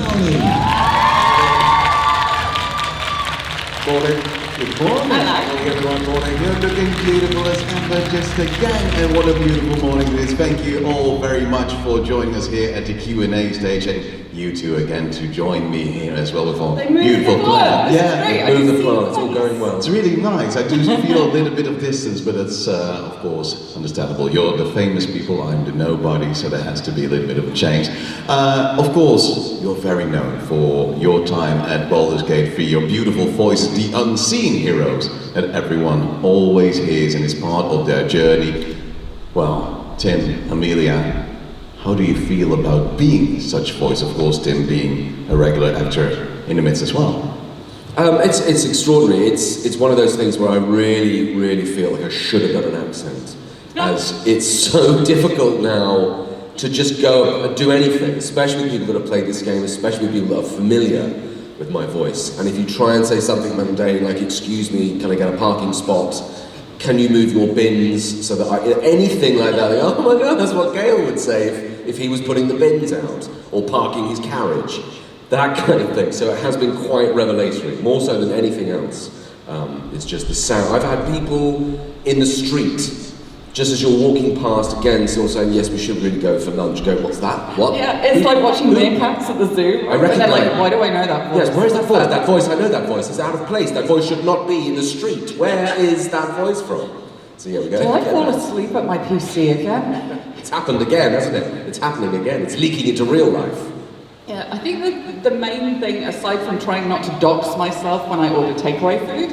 Downie. Morning. Good morning. Hello. Everyone, morning. You're looking beautiful as ever, just again. And what a beautiful morning it is. Thank you all very much for joining us here at the Q&A stage, and you two again to join me here as well with all beautiful plants. Yeah, move the plant. It's all going well. It's really nice. I do feel a little bit of distance, but it's of course understandable. You're the famous people, I'm the nobody, so there has to be a little bit of a change. Of course, you're very known for your time at Baldur's Gate 3, your beautiful voices, the unseen heroes that everyone always hears and is part of their journey. Well, Tim, Amelia, how do you feel about being such voice? Of course, Tim being a regular actor in the midst as well. It's extraordinary. It's one of those things where I really feel like I should have done an accent, as it's so difficult now to just go and do anything, especially people that have played this game, especially people that are familiar with my voice. And if you try and say something mundane like, excuse me, can I get a parking spot? Can you move your bins so that anything like that, like, oh my God, that's what Gail would say if he was putting the bins out or parking his carriage. That kind of thing. So it has been quite revelatory, more so than anything else. It's just the sound. I've had people in the street, just as you're walking past again, sort of saying, yes, we should really go for lunch. Go, what's that? What? Yeah, it's like watching meerkats at the zoo. I recognise. And they're like, why do I know that voice? Yes, where is that voice? That voice, I know that voice. It's out of place. That voice should not be in the street. Where is that voice from? So yeah, we go. Do I fall asleep at my PC again? It's happened again, hasn't it? It's happening again. It's leaking into real life. Yeah, I think the main thing, aside from trying not to dox myself when I order takeaway food,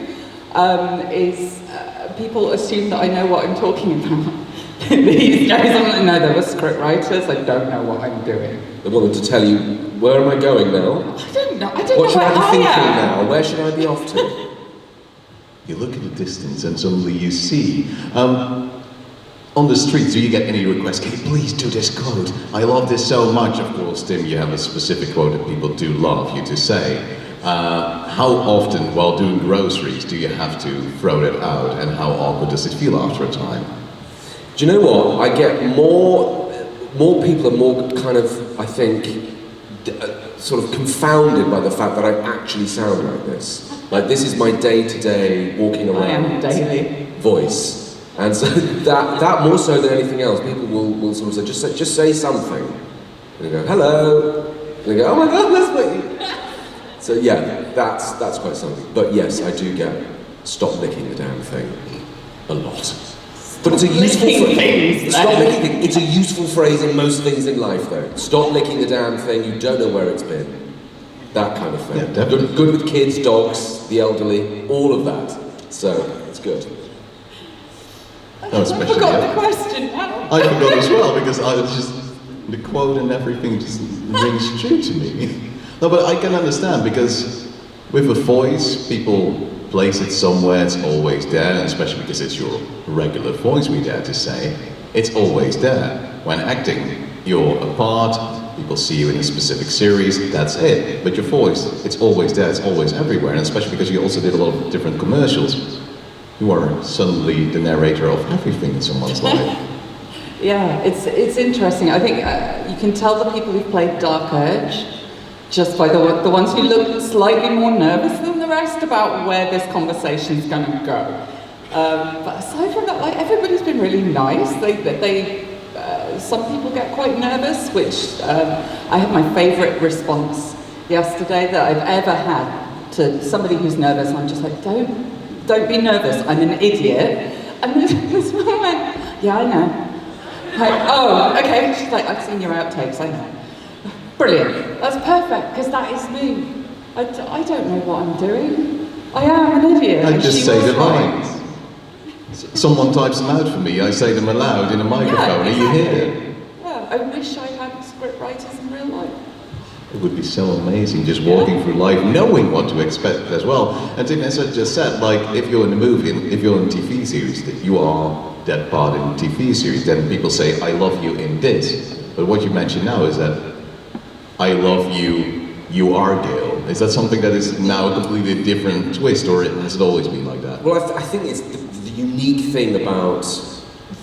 is people assume that I know what I'm talking about. These days, I'm like, no, there were script writers, I don't know what I'm doing. They want them to tell you, where am I going now? I don't know, I don't What know should where I be thinking am. now? Where should I be off to? You look at the distance and suddenly you see. On the streets, do you get any requests? Can you please do this quote? I love this so much. Of course, Tim, you have a specific quote that people do love you to say. How often, while doing groceries, do you have to throw that out, and how awkward does it feel after a time? Do you know what? I get more people are more kind of, I think, sort of confounded by the fact that I actually sound like this. Like, this is my day-to-day walking around voice. And so that more so than anything else, people will sort of say, just say something. And they go, hello. And they go, oh my God, that's what you... So yeah, that's quite something. But yes, I do get stop licking the damn thing a lot. But it's a useful phrase. Stop licking things. It's a useful phrase in most things in life, though. Stop licking the damn thing. You don't know where it's been. That kind of thing. Yeah, definitely. Good with kids, dogs, the elderly, all of that. So it's good. No, I forgot the question now. I forgot as well, because I was just, the quote and everything just rings true to me. No, but I can understand, because with a voice, people place it somewhere, it's always there, and especially because it's your regular voice, we dare to say, it's always there. When acting, you're a part, people see you in a specific series, that's it. But your voice, it's always there, it's always everywhere, and especially because you also did a lot of different commercials. You are suddenly the narrator of everything in someone's life. Yeah, it's interesting. I think you can tell the people who've played Dark Urge just by the ones who look slightly more nervous than the rest about where this conversation's going to go. But aside from that, like, everybody's been really nice. Some people get quite nervous, which I had my favourite response yesterday that I've ever had to somebody who's nervous, and I'm just like, don't be nervous, I'm an idiot. And this woman went, yeah, I know. Like, oh, okay. She's like, I've seen your outtakes, I know. Brilliant. That's perfect, because that is me. I don't know what I'm doing. I am an idiot. I just say the lines. Someone types them out for me, I say them aloud in a microphone, and you hear. Yeah, I wish I had script writers in real life. It would be so amazing just walking through life, knowing what to expect as well. And Tim, as I just said, like, if you're in a movie, if you're in a TV series, that you are that part in a TV series, then people say, I love you in this. But what you mentioned now is that, I love you, you are Gail. Is that something that is now a completely different twist, or has it always been like that? Well, I think it's the unique thing about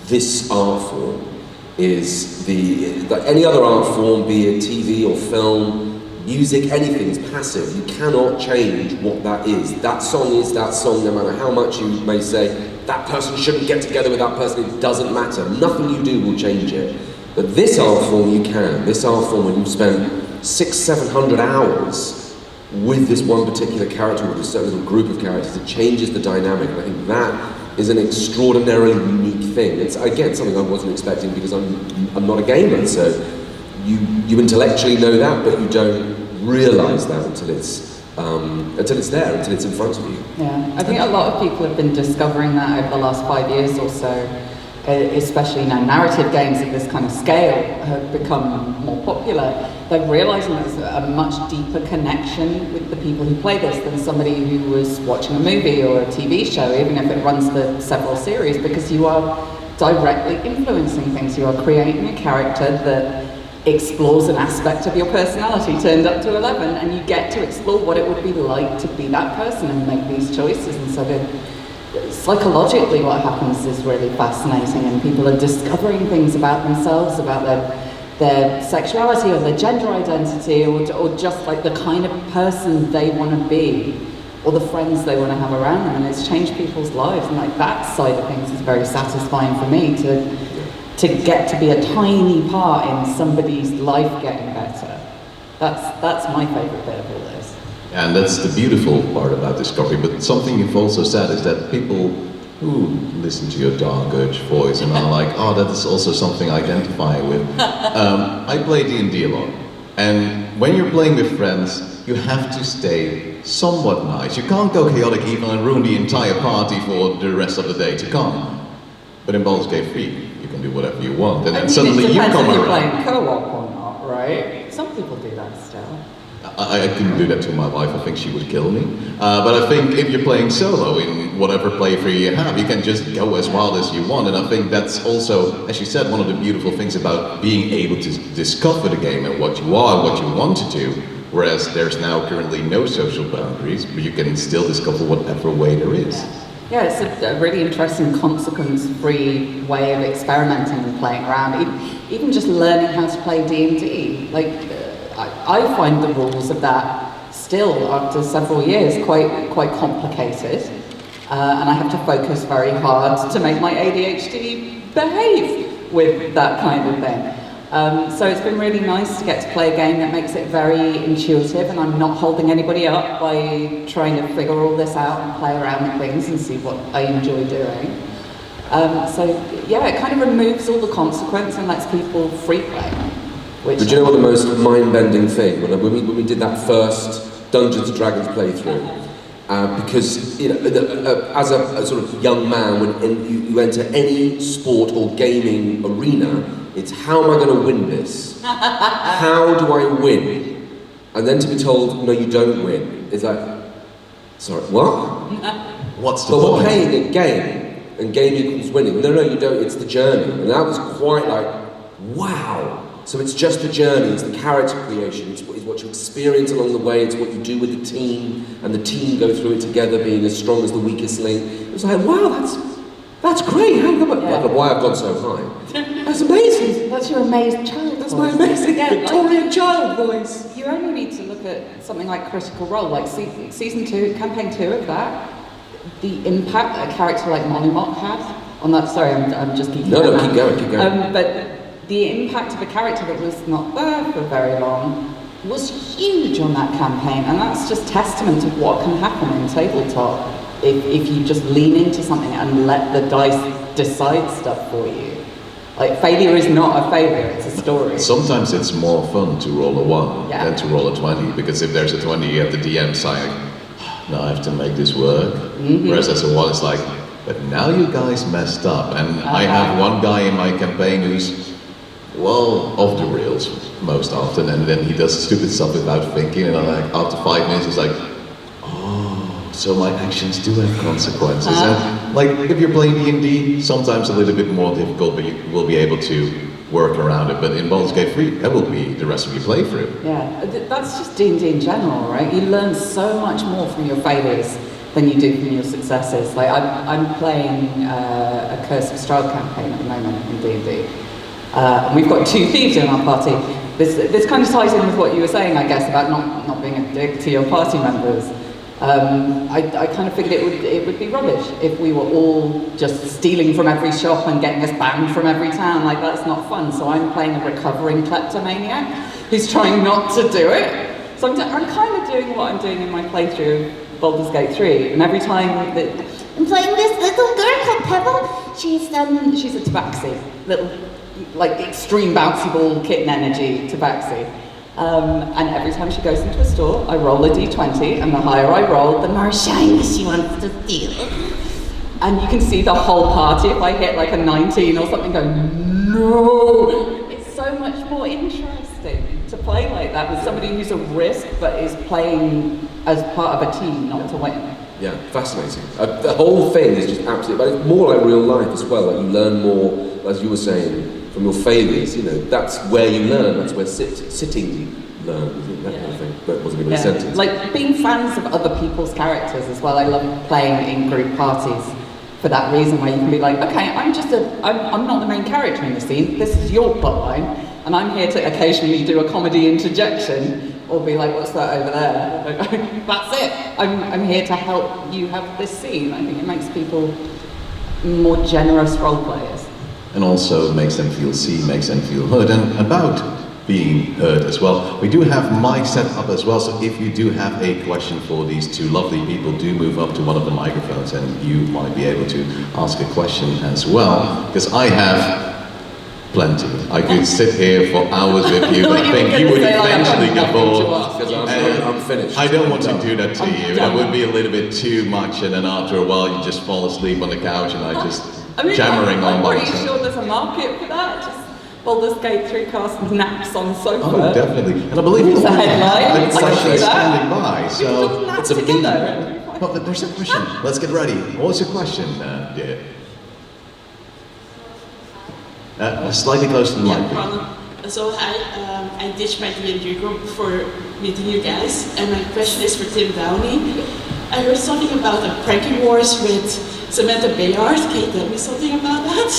this art form is like any other art form, be it TV or film, music, anything is passive. You cannot change what that is. That song is that song, no matter how much you may say, that person shouldn't get together with that person, it doesn't matter. Nothing you do will change it. But this art form you can. This art form, when you've spent 600-700 hours with this one particular character, with a certain little group of characters, it changes the dynamic. And I think that is an extraordinarily unique thing. It's, again, something I wasn't expecting because I'm not a gamer, so you intellectually know that, but you don't realise that until it's there, until it's in front of you. Yeah, I think a lot of people have been discovering that over the last 5 years or so, especially now narrative games of this kind of scale have become more popular. They're realising there's a much deeper connection with the people who play this than somebody who was watching a movie or a TV show, even if it runs for several series, because you are directly influencing things. You are creating a character that explores an aspect of your personality turned up to 11, and you get to explore what it would be like to be that person and make these choices. And so psychologically what happens is really fascinating, and people are discovering things about themselves, about their sexuality or their gender identity, or just like the kind of person they want to be, or the friends they want to have around them, and it's changed people's lives. And like that side of things is very satisfying for me, to get to be a tiny part in somebody's life getting better. That's my favourite bit of all this. And that's the beautiful part about Discovery, but something you've also said is that people who listen to your dark urge voice and are like, oh, that is also something I identify with. I play D&D a lot, and when you're playing with friends, you have to stay somewhat nice. You can't go chaotic evil and ruin the entire party for the rest of the day to come. But in Baldur's Gate 3, you can do whatever you want, and then suddenly you come around. It depends if you're playing around. co-op or not, right? Some people do that still. I couldn't do that to my wife, I think she would kill me. But I think if you're playing solo in whatever playthrough you have, you can just go as wild as you want. And I think that's also, as you said, one of the beautiful things about being able to discover the game and what you are and what you want to do. Whereas there's now currently no social boundaries, but you can still discover whatever way there is. Yeah, it's a really interesting consequence-free way of experimenting and playing around. Even just learning how to play D&D. Like, I find the rules of that still, after several years, quite complicated. And I have to focus very hard to make my ADHD behave with that kind of thing. So it's been really nice to get to play a game that makes it very intuitive, and I'm not holding anybody up by trying to figure all this out and play around with things and see what I enjoy doing. So yeah, it kind of removes all the consequence and lets people free play. But you know what the most mind-bending thing, when we did that first Dungeons & Dragons playthrough, because you know, as a sort of young man, when you enter any sport or gaming arena, it's how am I going to win this? How do I win? And then to be told, no, you don't win. It's like, sorry, what? What's the point? point? We're playing a game, and game equals winning. No, you don't, it's the journey. And that was quite like, wow. So it's just the journey, it's the character creation, it's what you experience along the way, it's what you do with the team, and the team go through it together, being as strong as the weakest link. It was like, wow, that's great. How come why I've gone so high? That's amazing. That's your amazing child That's voice. my amazing Victorian child voice. You only need to look at something like Critical Role, like season 2, campaign 2 of that. The impact that a character like Mollymok had on that. Sorry, I'm just keeping. No, keep going. But the impact of a character that was not there for very long was huge on that campaign, and that's just testament to what can happen in tabletop if you just lean into something and let the dice decide stuff for you. Like, failure is not a failure, it's a story. Sometimes it's more fun to roll a 1 Yeah. than to roll a 20, because if there's a 20, you have the DM saying, now I have to make this work. Whereas as a 1, it's like, but now you guys messed up. And I have one guy in my campaign who's, well, off the rails most often, and then he does stupid stuff without thinking, and like, after 5 minutes he's like, oh, so my actions do have consequences. And like, if you're playing D&D, sometimes a little bit more difficult, but you will be able to work around it. But in Baldur's Gate 3, that will be the rest of your playthrough. Yeah, that's just D&D in general, right? You learn so much more from your failures than you do from your successes. Like, I'm playing a Curse of Strahd campaign at the moment in D&D. And we've got 2 thieves in our party. This kind of ties in with what you were saying, I guess, about not being a dick to your party members. I kind of figured it would be rubbish if we were all just stealing from every shop and getting us banned from every town. Like, that's not fun. So I'm playing a recovering kleptomaniac who's trying not to do it. So I'm kind of doing what I'm doing in my playthrough of Baldur's Gate 3. And every time that I'm playing this little girl called Pebble, she's a tabaxi, little, like, extreme bouncy ball kitten energy tabaxi. And every time she goes into a store, I roll a d20, and the higher I roll, the more shiny she wants to steal it. And you can see the whole party, if I hit like a 19 or something, going, no! It's so much more interesting to play like that with somebody who's a risk, but is playing as part of a team, not to win. Yeah, fascinating. The whole thing is just absolutely, but it's more like real life as well. Like, you learn more, as you were saying, from your failures. You know, that's where you learn. That's where sitting you learn. That kind of thing. That wasn't even a sentence. Like, being fans of other people's characters as well. I love playing in group parties for that reason, where you can be like, okay, I'm not the main character in the scene. This is your plotline, and I'm here to occasionally do a comedy interjection. Or be like, what's that over there? That's it. I'm here to help you have this scene. I think it makes people more generous role players. And also makes them feel seen, makes them feel heard. And about being heard as well, we do have mics set up as well. So if you do have a question for these 2 lovely people, do move up to one of the microphones and you might be able to ask a question as well. Because I have plenty. I could sit here for hours with you, but I think you would eventually get bored. I'm finished. I don't want to do that to you. That would be a little bit too much, and then after a while you just fall asleep on the couch and I just jammering on by myself. I'm pretty sure there's a market for that. Just Baldur's Gate 3 cast naps on the sofa. Oh, definitely. And I believe it's a headline. It's actually standing by, so it's a together. Oh, but there's a question. Let's get ready. What's your question, dear? Slightly closer to the mic. So I ditched my D&D group before meeting you guys, and my question is for Tim Downie. I heard something about a pranking wars with Samantha Bayard. Can you tell me something about that?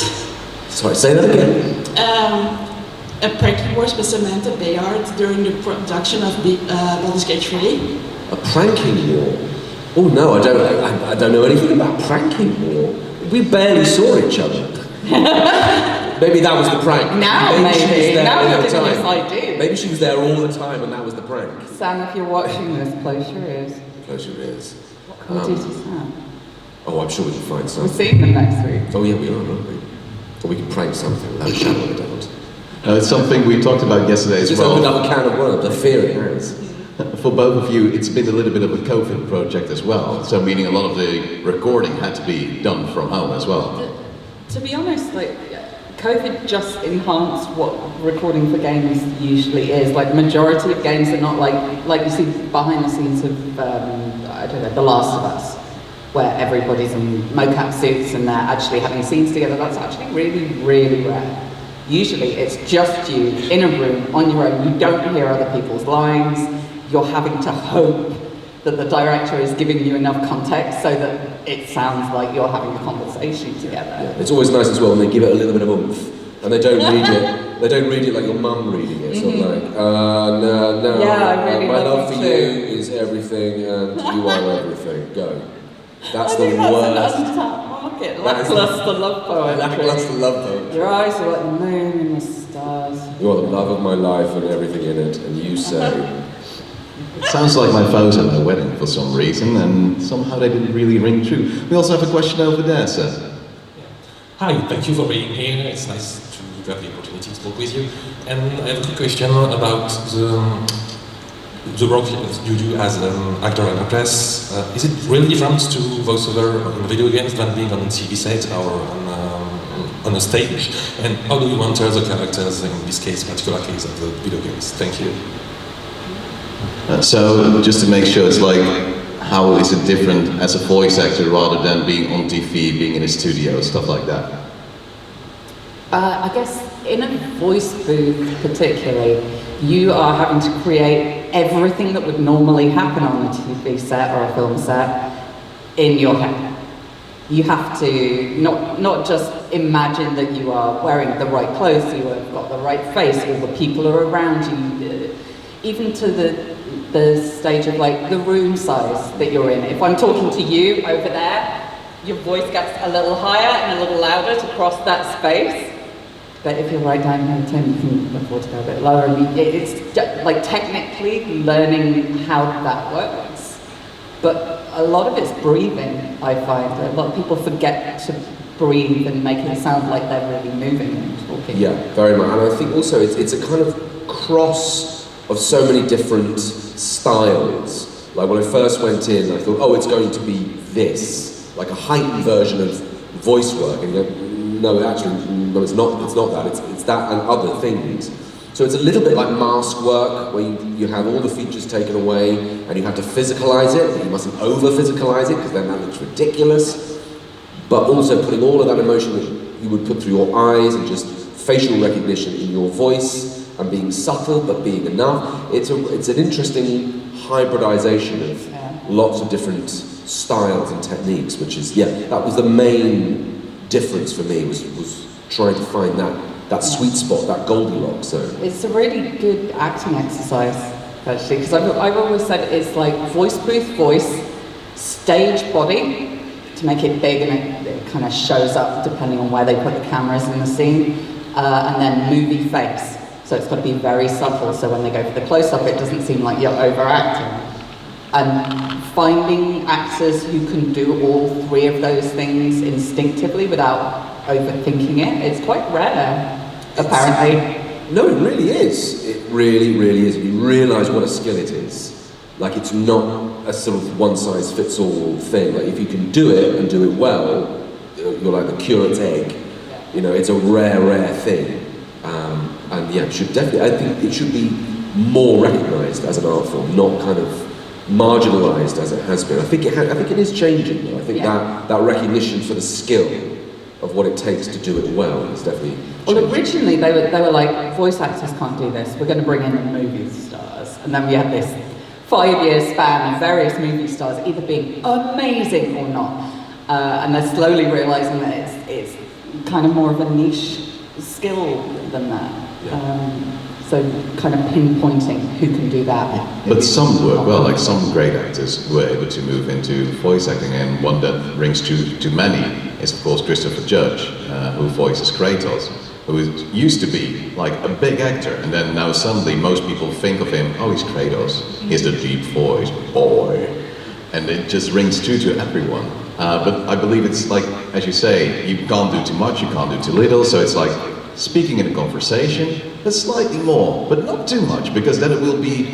Sorry, say that again. A pranking wars with Samantha Bayard during the production of Baldur's Gate 3. A pranking war? Oh no, I don't know anything about pranking war. We barely saw each other. Maybe that was the prank. Now maybe. Now you're giving us ideas. Maybe she was there all the time and that was the prank. Sam, if you're watching this, close your ears. Close your ears. What can we do to Sam? Oh, I'm sure we can find We're something. seeing them next week. Oh yeah, we are, aren't we? Or we can prank something without a shadow of a doubt. It's something we talked about yesterday as Just well. opened up a can of worms. I fear it has. For both of you, it's been a little bit of a COVID project as well. So meaning a lot of the recording had to be done from home as well. To be honest, like, COVID just enhanced what recording for games usually is. Like, the majority of games are not like you see behind the scenes of, I don't know, The Last of Us, where everybody's in mocap suits and they're actually having scenes together. That's actually really, really rare. Usually it's just you in a room on your own. You don't hear other people's lines. You're having to hope that the director is giving you enough context so that it sounds like you're having a conversation together. Yeah. It's always nice as well when they give it a little bit of oomph and they don't read it. They don't read it like your mum reading it. Sort of like, no. Yeah, I really my love love for you you is everything, and you are everything. Go. That's the I think worst. That's an untapped market. Lackluster love poetry. Lackluster love poetry. Your eyes are like the moon and the stars. You are the love of my life and everything in it, and you say. It sounds like my foes at my wedding for some reason, and somehow they didn't really ring true. We also have a question over there, sir. Hi, thank you for being here. It's nice to have the opportunity to talk with you. And I have a quick question about the work you do as an actor and actress. Is it really different to voiceover in video games than being on a TV set or on a stage? And how do you enter the characters in this case, particular case of the video games? Thank you. So, just to make sure, it's like, how is it different as a voice actor rather than being on TV, being in a studio, stuff like that? I guess in a voice booth particularly, you are having to create everything that would normally happen on a TV set or a film set in your head. You have to not just imagine that you are wearing the right clothes, you have got the right face, all the people are around you, even to the stage of like the room size that you're in. If I'm talking to you over there, your voice gets a little higher and a little louder to cross that space. But if you're right down here, Tim, you can afford to go a bit lower. I mean, it's just, like technically learning how that works. But a lot of it's breathing, I find. A lot of people forget to breathe and make it sound like they're really moving and talking. Yeah, very much. And I think also it's a kind of cross of so many different styles. Like when I first went in, I thought, oh, it's going to be this, like a heightened version of voice work. And you go, no, actually, no, it's not that. It's that and other things. So it's a little bit like mask work, where you have all the features taken away, and you have to physicalize it, but you mustn't over-physicalize it, because then that looks ridiculous. But also putting all of that emotion that you would put through your eyes, and just facial recognition in your voice, and being subtle, but being enough. It's an interesting hybridization of lots of different styles and techniques, which is, that was the main difference for me, was trying to find that sweet spot, that Goldilocks zone. It's a really good acting exercise, actually, because I've always said it's like voice booth voice, stage body, to make it big and it kind of shows up depending on where they put the cameras in the scene, and then movie face. So it's got to be very subtle, so when they go for the close-up, it doesn't seem like you're overacting. And finding actors who can do all three of those things instinctively without overthinking it, it's quite rare, apparently. No, it really is. It really, really is. You realise what a skill it is. Like, it's not a sort of one-size-fits-all thing. Like, if you can do it and do it well, you're like the curate's egg. You know, it's a rare, rare thing. And yeah, it should definitely, I think it should be more recognised as an art form, not kind of marginalised as it has been. I think it is changing though. I think that recognition for the skill of what it takes to do it well is definitely changing. Well, originally they were like, voice actors can't do this, we're going to bring in the movie stars. And then we had this 5-year span of various movie stars either being amazing or not. And they're slowly realising that it's kind of more of a niche skill than that. So kind of pinpointing who can do that. But some work well, like some great actors were able to move into voice acting, and one that rings true to many is of course Christopher Judge, who voices Kratos, who used to be like a big actor, and then now suddenly most people think of him, oh, he's Kratos, he has the deep voice, boy, and it just rings true to everyone. But I believe it's like, as you say, you can't do too much, you can't do too little, so it's like speaking in a conversation, but slightly more, but not too much, because then it will be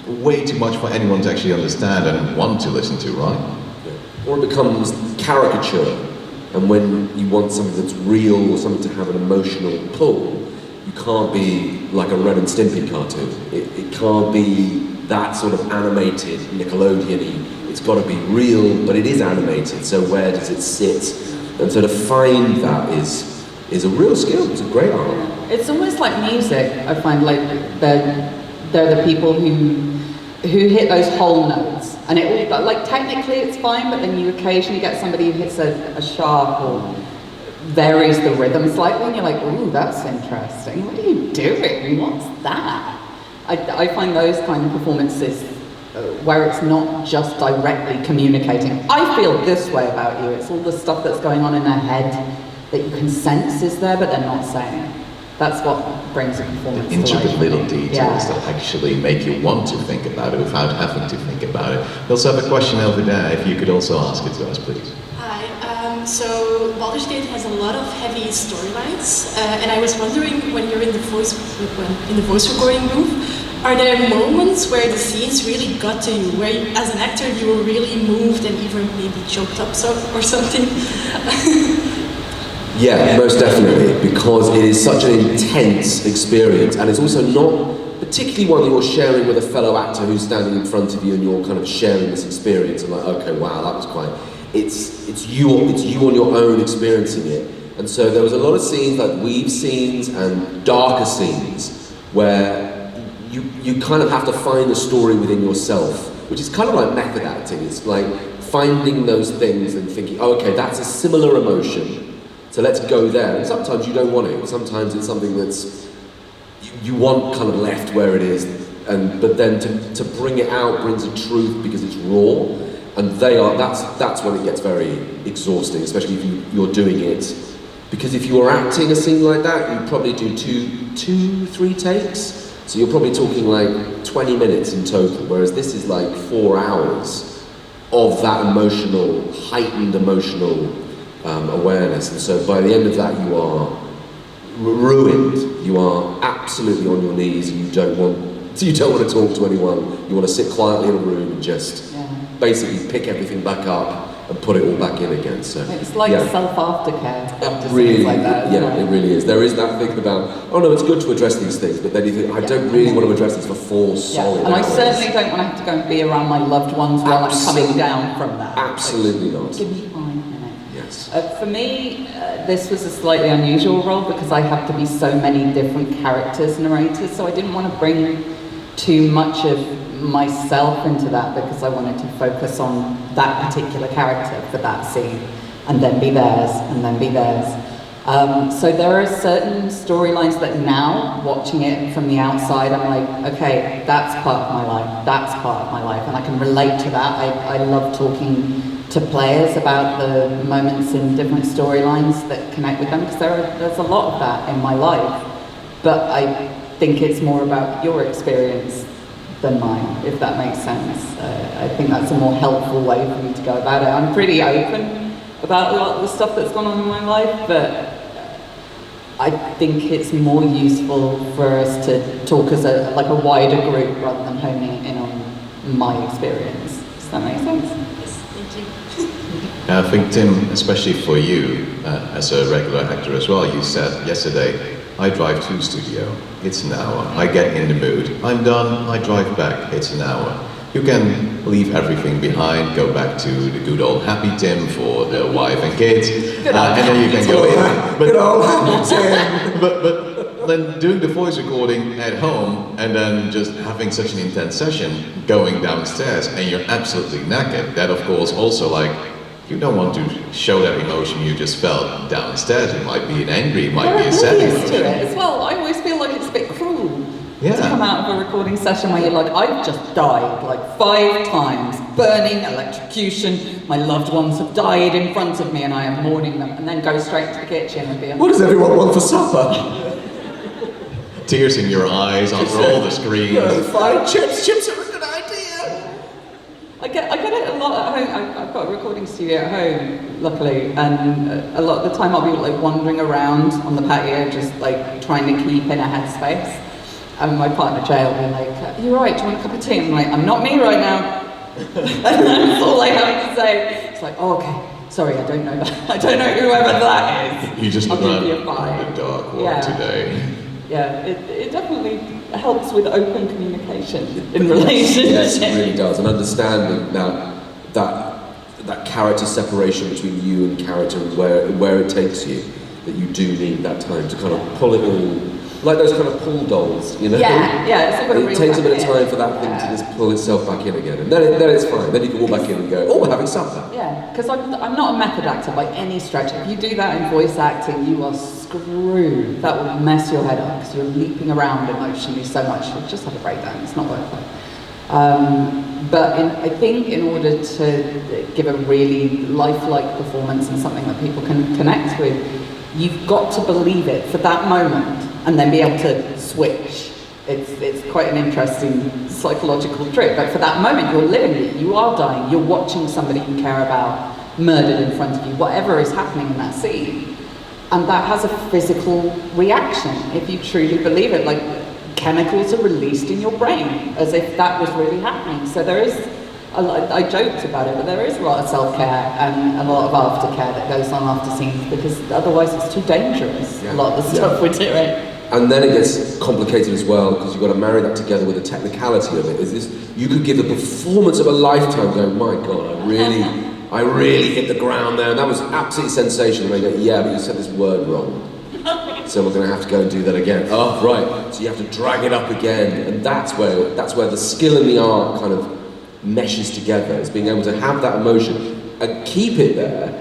way too much for anyone to actually understand and want to listen to, right? Or it becomes caricature, and when you want something that's real or something to have an emotional pull, you can't be like a Ren and Stimpy cartoon. It can't be that sort of animated, Nickelodeon-y. It's got to be real, but it is animated, so where does it sit? And so to find that is a real skill. It's a great art. It's almost like music. I find like they're the people who hit those whole notes, and it all, like technically it's fine, but then you occasionally get somebody who hits a sharp or varies the rhythm slightly, and you're like, ooh, that's interesting. What are you doing? What's that? I find those kind of performances where it's not just directly communicating. I feel this way about you. It's all the stuff that's going on in their head that you can sense is there, but they're not saying. That's what brings a performance to life. Intricate little details that actually make you want to think about it without having to think about it. We also have a question over there, if you could also ask it to us, please. Hi, so Baldur's Gate has a lot of heavy storylines, and I was wondering, when you're in the voice recording booth, are there moments where the scenes really got to you, where as an actor you were really moved and even maybe choked up or something? Yeah, most definitely, because it is such an intense experience, and it's also not particularly one that you're sharing with a fellow actor who's standing in front of you, and you're kind of sharing this experience and like, okay, wow, that was quite. It's you on your own experiencing it, and so there was a lot of scenes like weave scenes and darker scenes where you kind of have to find the story within yourself, which is kind of like method acting. It's like finding those things and thinking, oh, okay, that's a similar emotion. So let's go there. And sometimes you don't want it. Sometimes it's something that's you want kind of left where it is, but then to bring it out brings a truth because it's raw, and that's when it gets very exhausting, especially if you're doing it. Because if you were acting a scene like that, you'd probably do two, 3 takes. So you're probably talking like 20 minutes in total, whereas this is like 4 hours of that heightened emotional awareness. And so by the end of that, you are ruined. You are absolutely on your knees, and you don't want to talk to anyone. You want to sit quietly in a room and just basically pick everything back up and put it all back in again. So it's like self-aftercare. Really, like that, it really is. There is that thing about, oh no, it's good to address these things, but then you think, I don't really want to address this for 4 solid and hours. I certainly don't want to have to go and be around my loved ones while I'm coming down from that. Absolutely not. Give me 5 minutes. Yes. For me, this was a slightly unusual role because I have to be so many different characters narrators, so I didn't want to bring too much of myself into that because I wanted to focus on that particular character for that scene, and then be theirs, and then be theirs. So there are certain storylines that now, watching it from the outside, I'm like, okay, that's part of my life, that's part of my life, and I can relate to that. I love talking to players about the moments in different storylines that connect with them, because there's a lot of that in my life, but I think it's more about your experience than mine, if that makes sense. I think that's a more helpful way for me to go about it. I'm pretty open about a lot of the stuff that's gone on in my life, but I think it's more useful for us to talk as a wider group rather than honing in on my experience. Does that make sense? Yes, thank you. I think, Tim, especially for you, as a regular actor as well, you said yesterday, I drive to studio, it's an hour. I get in the mood, I'm done, I drive back, it's an hour. You can leave everything behind, go back to the good old happy Tim for the wife and kids, and then you can go in. Good old happy Tim! But then doing the voice recording at home, and then just having such an intense session, going downstairs, and you're absolutely knackered, that of course also you don't want to show that emotion you just felt downstairs. It might be an angry, it might be a sad emotion. To it as well. I always feel like it's a bit cruel to come out of a recording session where you're like, I've just died like 5 times, burning, electrocution, my loved ones have died in front of me and I am mourning them, and then go straight to the kitchen and be like, what does everyone want for supper? Tears in your eyes after all the screams. Fried chips are a good idea. I get it a lot at home. I've got a recording studio at home, luckily, and a lot of the time I'll be like wandering around on the patio, just like trying to keep in a headspace. And my partner Jay will be like, "You're right, do you want a cup of tea?" I'm like, "I'm not me right now." And that's all I have to say. It's like, "Oh, okay, sorry, I don't know that. I don't know whoever that is." You just I'll run give you a in five. the dark one today. Yeah, it definitely helps with open communication in relationships. Yes, it really does, and understanding that character separation between you and character, and where it takes you, that you do need that time to kind of pull it all, like those kind of pull dolls, you know? Yeah, it's like it takes a bit of time for that thing to just pull itself back in again, and then it's fine. Then you can walk back in and go, "Oh, we're having supper." Yeah, because I'm not a method actor by any stretch. If you do that in voice acting, you are screwed. That will mess your head up because you're leaping around emotionally so much. You'll just have a breakdown. It's not worth it. But I think in order to give a really lifelike performance and something that people can connect with, you've got to believe it for that moment and then be able to switch. It's quite an interesting psychological trick, but for that moment you're living it, you are dying, you're watching somebody you care about murdered in front of you, whatever is happening in that scene. And that has a physical reaction, if you truly believe it. Like, chemicals are released in your brain, as if that was really happening. So there is, I joked about it, but there is a lot of self-care and a lot of aftercare that goes on after scenes, because otherwise it's too dangerous, a lot of the stuff we're doing. And then it gets complicated as well, because you've got to marry that together with the technicality of it. You could give the performance of a lifetime going, "My God, I really hit the ground there, and that was absolutely sensational." And they go, "Yeah, but you said this word wrong. So we're going to have to go and do that again." "Oh, right." So you have to drag it up again, and that's where the skill and the art kind of meshes together. Is being able to have that emotion and keep it there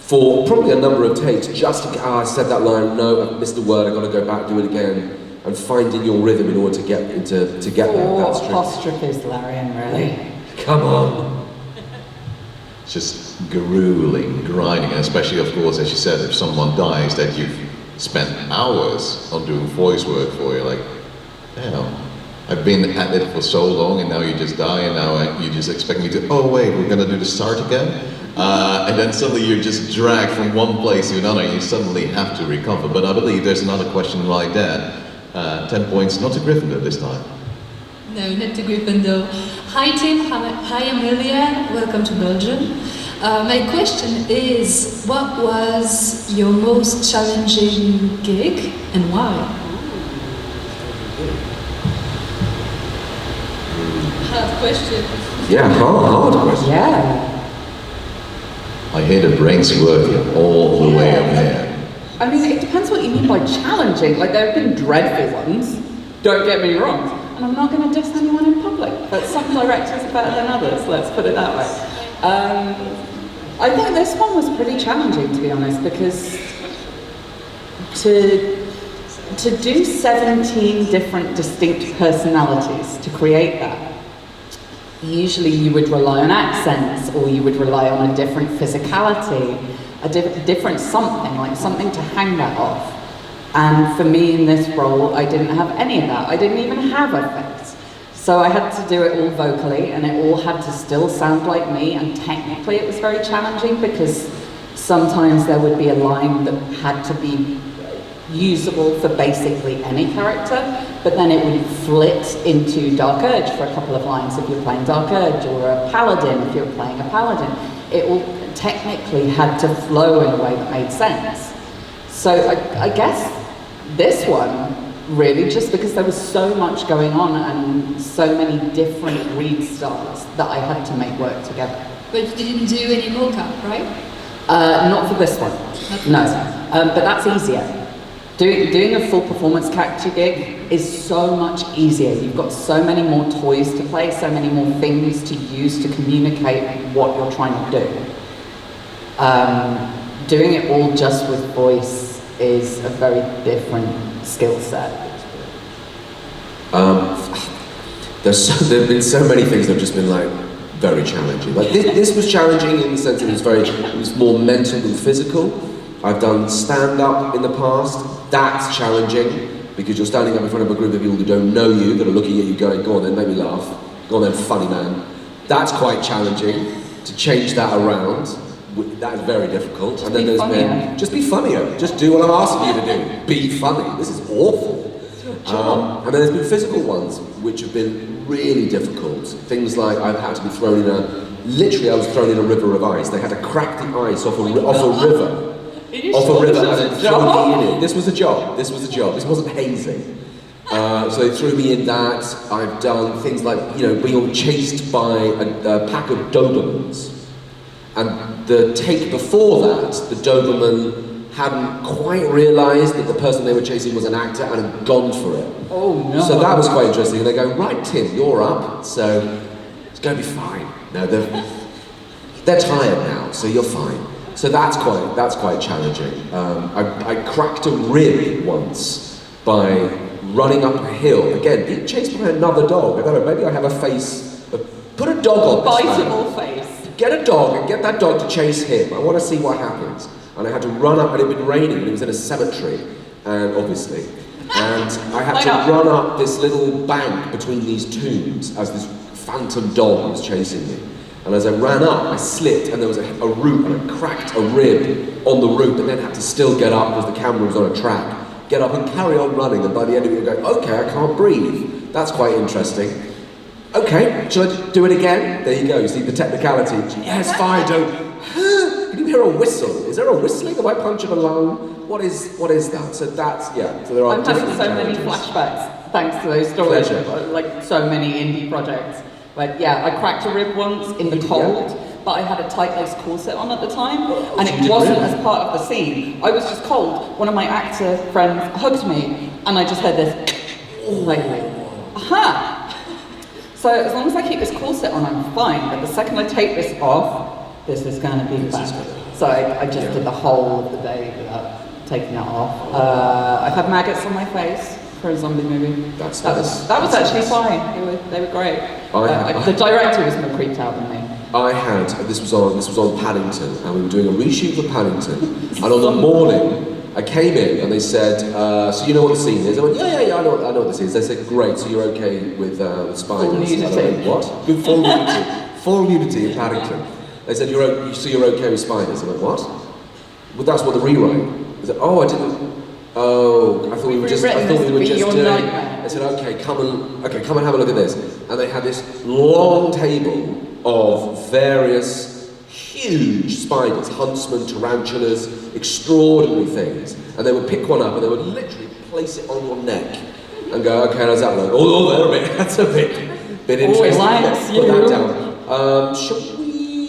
for probably a number of takes, just to get, I said that line, no, I've missed a word, I've got to go back, do it again, and finding your rhythm in order to get there. That's tricky. Apostrophes, Larian, really. Come on. It's just grueling, grinding, and especially, of course, as you said, if someone dies that you've spent hours on doing voice work for, you're like, damn, I've been at it for so long, and now you just die, and now you just expect me to, oh wait, we're gonna do the start again? And then suddenly you're just dragged from one place to another, and you suddenly have to recover. But I believe there's another question right there. 10 points, not to Gryffindor this time. No, not to Gryffindor. Hi Tim, hi Amelia, welcome to Belgium. My question is, what was your most challenging gig and why? Hard question. Yeah, hard question. Yeah. I hear the brains working all the way up there. I mean, it depends what you mean by challenging. Like, there have been dreadful ones, don't get me wrong. And I'm not going to diss anyone in public, but some directors are better than others, let's put it that way. I think this one was pretty challenging, to be honest, because to do 17 different distinct personalities, to create that, usually you would rely on accents, or you would rely on a different physicality, a different something, like something to hang that off. And for me in this role, I didn't have any of that. I didn't even have a face. So I had to do it all vocally, and it all had to still sound like me, and technically it was very challenging because sometimes there would be a line that had to be usable for basically any character, but then it would flit into Dark Urge for a couple of lines if you're playing Dark Urge, or a Paladin if you're playing a Paladin. It all technically had to flow in a way that made sense. So I guess this one, really, just because there was so much going on and so many different read styles that I had to make work together. But you didn't do any mocap, right? Not for this one, no. But that's easier. Doing a full performance character gig is so much easier. You've got so many more toys to play, so many more things to use to communicate what you're trying to do. Doing it all just with voice is a very different skill set. There have been so many things that have just been like very challenging. Like this was challenging in the sense that it was more mental than physical. I've done stand-up in the past. That's challenging because you're standing up in front of a group of people who don't know you, that are looking at you going, go on then, make me laugh. Go on then, funny man. That's quite challenging to change that around. That is very difficult. And then there's been, just be funnier. Just do what I'm asking you to do. Be funny. This is awful. And then there's been physical ones which have been really difficult. Things like I've had to be thrown in literally I was thrown in a river of ice. They had to crack the ice off a river. And then throw me in it. This was a job. This wasn't hazing. So they threw me in that. I've done things like, being chased by a pack of Dobermans. And the take before that, the Doberman hadn't quite realised that the person they were chasing was an actor and had gone for it. Oh no. So that was quite interesting. And they go, right Tim, you're up, so it's going to be fine. No, they're tired now, so you're fine. So that's quite challenging. I cracked a rib once by running up a hill. Again, being chased by another dog. I don't know, maybe I have a face. Put a dog on this man. Biteable face. Get a dog and get that dog to chase him. I want to see what happens. And I had to run up, and it had been raining, and it was in a cemetery, and obviously. And I had to run up this little bank between these tombs as this phantom dog was chasing me. And as I ran up, I slipped, and there was a root, and I cracked a rib on the root, and then had to still get up because the camera was on a track. Get up and carry on running, and by the end of it, you're going, okay, I can't breathe. That's quite interesting. Okay, shall I do it again? There you go, you see the technicality. Yes, fine, don't. Can you hear a whistle? Is there a whistling? Have I punctured a lung? What is that? So that's, so there are I'm having so many flashbacks thanks to those stories. Like so many indie projects. But yeah, I cracked a rib once in the cold, but I had a tight-laced corset on at the time, and it wasn't as part of the scene. I was just cold. One of my actor friends hugged me, and I just heard this, like, aha! So as long as I keep this corset on, I'm fine, but the second I take this off, this is going to be bad. So I just did the whole of the day without taking it off. I've had maggots on my face for a zombie movie. That was actually fine. They were great. The director was more creeped out than me. This was on Paddington, and we were doing a reshoot for Paddington, and on the morning, I came in and they said, so you know what the scene is? I went, yeah, I know what this is. They said, great, so you're okay with spiders? Full nudity. And I went, what? Good, full nudity. Full nudity in Paddington. They said, you're okay with spiders? I went, what? Well, that's what the rewrite. They said, oh, I didn't. Oh, I thought we were just doing. Nightmare. They said, okay, come and have a look at this. And they had this long table of various huge spiders, huntsmen, tarantulas, extraordinary things. And they would pick one up and they would literally place it on your neck and go, okay, how's that look? Oh, that's a bit interesting. Put that down.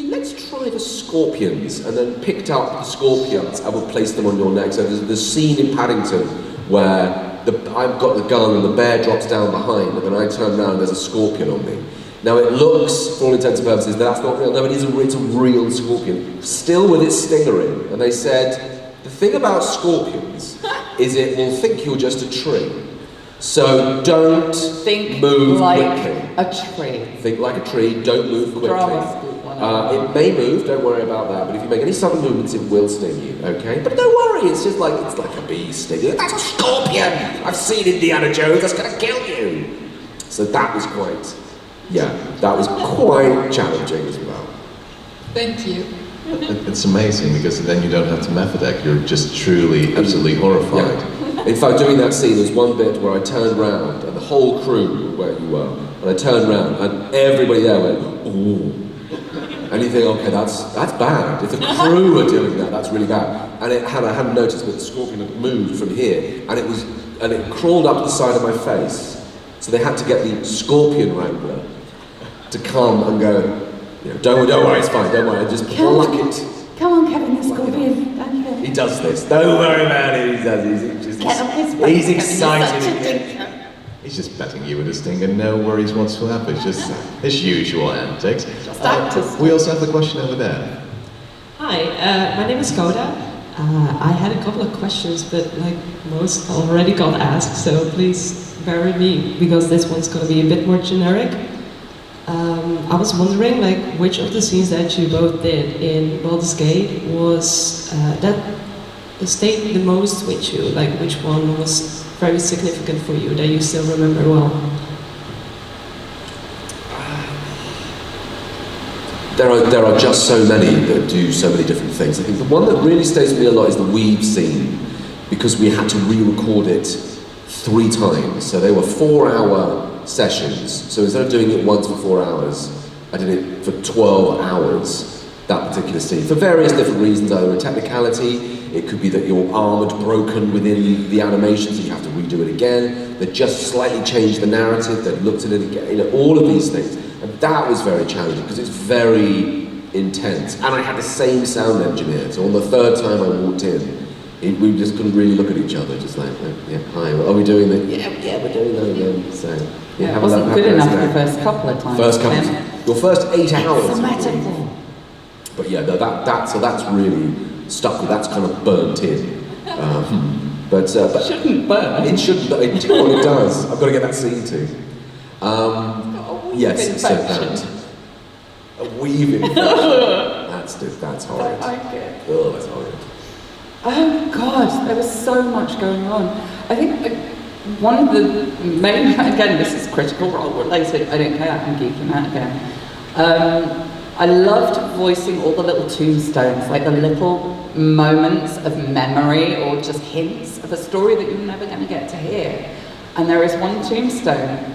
Let's try the scorpions. And then picked up the scorpions and would place them on your neck. So there's the scene in Paddington where I've got the gun and the bear drops down behind and then I turn around and there's a scorpion on me. Now it looks, for all intents and purposes, that's not real. No, it's a real scorpion, still with its stinger in. And they said, the thing about scorpions is it will think you're just a tree. So don't move like quickly. A tree. Think like a tree, don't move quickly. It may move, don't worry about that, but if you make any sudden movements, it will sting you, okay? But don't worry, it's like a bee sting. That's a scorpion! I've seen Indiana Jones, that's gonna kill you! So that was quite challenging as well. Thank you. It's amazing because then you don't have to method act, you're just truly, absolutely horrified. Yeah. In fact, doing that scene, there's one bit where I turned round and the whole crew were where you were, and I turned round and everybody there went, ooh. And you think, okay, that's bad. If the crew are doing that, that's really bad. And I hadn't noticed, but the scorpion had moved from here, and it crawled up the side of my face. So they had to get the scorpion wrangler to come and go, don't worry, it's fine, don't worry, just pluck it. Come on, Kevin, the scorpion. He does this. Don't worry about it. He does. He's excited. He's just betting you with a stinger, no worries whatsoever. It's just his usual antics. We also have a question over there. Hi, my name is Koda. I had a couple of questions, but like most already got asked, so please bear with me because this one's going to be a bit more generic. I was wondering, like, which of the scenes that you both did in Baldur's Gate was that stayed the most with you? Like, which one was very significant for you that you still remember well? There are just so many that do so many different things. I think the one that really stays with me a lot is the weave scene, because we had to re-record it 3 times. So they were 4-hour sessions. So instead of doing it once for 4 hours, I did it for 12 hours, that particular scene. For various different reasons, either a technicality, it could be that your arm had broken within the animation, so you have to redo it again. They just slightly changed the narrative, they looked at it again, all of these things. And that was very challenging, because it's very intense. And I had the same sound engineer, so on the 3rd time I walked in, we just couldn't really look at each other, just like, yeah, hi, are we doing that? Yeah, we're doing that again. So, yeah, it wasn't good enough the first couple of times. Your first 8 hours. It's a metaphor. But yeah, no, that's really stuck with, that's kind of burnt in. But it shouldn't burn. It shouldn't, do you know what it does? I've got to get that scene too. Yes, so that. A weave infection. That's horrid. I like it. Oh, that's horrid. Oh God, there was so much going on. I think one of the main, again, this is Critical Role related, I don't care, I'm geeking out again. I loved voicing all the little tombstones, like the little moments of memory or just hints of a story that you're never going to get to hear. And there is one tombstone,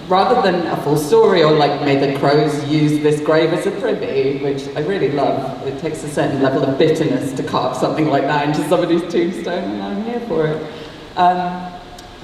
rather than a full story or like, may the crows use this grave as a privy, which I really love. It takes a certain level of bitterness to carve something like that into somebody's tombstone, and I'm here for it.